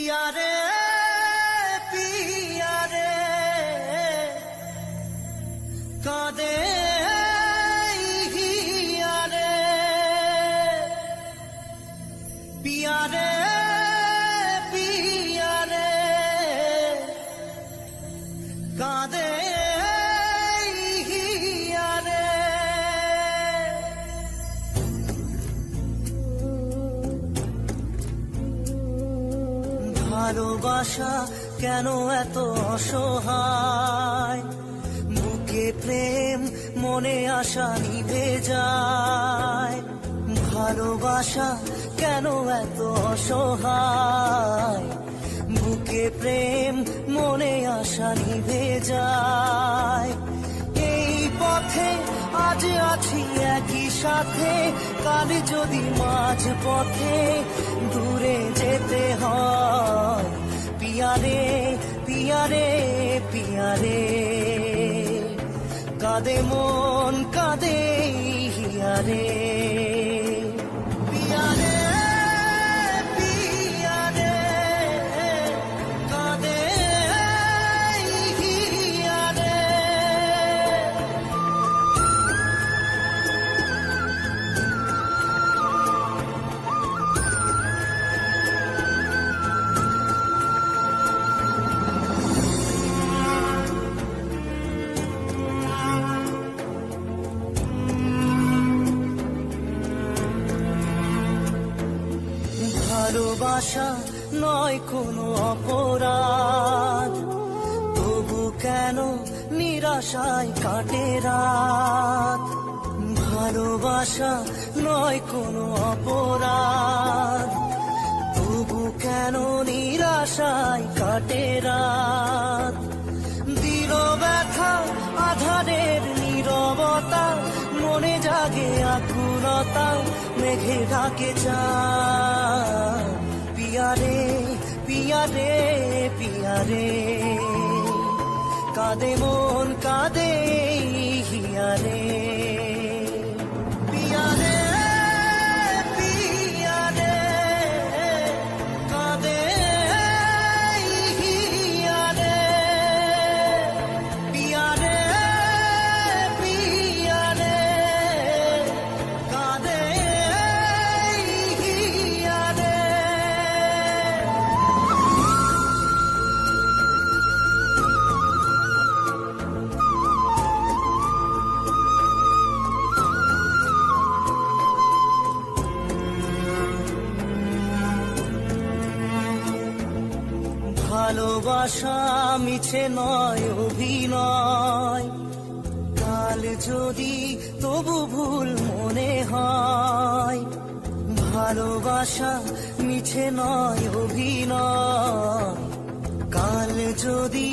पिया रे कादे हिया रे पिया रे कादे हिया रे ভালোবাসা কেন এত অসহায় বুকে প্রেম মনে আশা নিভে যায় ভালোবাসা কেন এত অসহায় বুকে প্রেম মনে আশা নিভে যায় এই পথে আজ আছি একই সাথে কাল যদি মাঝ পথে দূরে যেতে হয় পিয়া রে কাঁদে মন কাঁদে হিয়া রে পিয়া রে কাঁদে হিয়া রে ভালোবাসা নয় কোনো অপরাধ তবু কেন নিরাশায় কাটে রাত ভালোবাসা নয় কোনো অপরাধ তবু কেন নিরাশায় কাটে রাত দিল ব্যথা আধারের নীরবতা মনে জাগে আকুলতা মেঘে ঢাকে চাঁদ পিয়া রে কাঁদে মন কাঁদে হিয়া রে পিয়া রে কাঁদে হিয়া রে পিয়া রে কাঁদে হিয়া রে ভালোবাসা মিছে নয় অভিনয় কাল যদি তবু ভুল মনে হয় ভালোবাসা মিছে নয় অভিনয় কাল যদি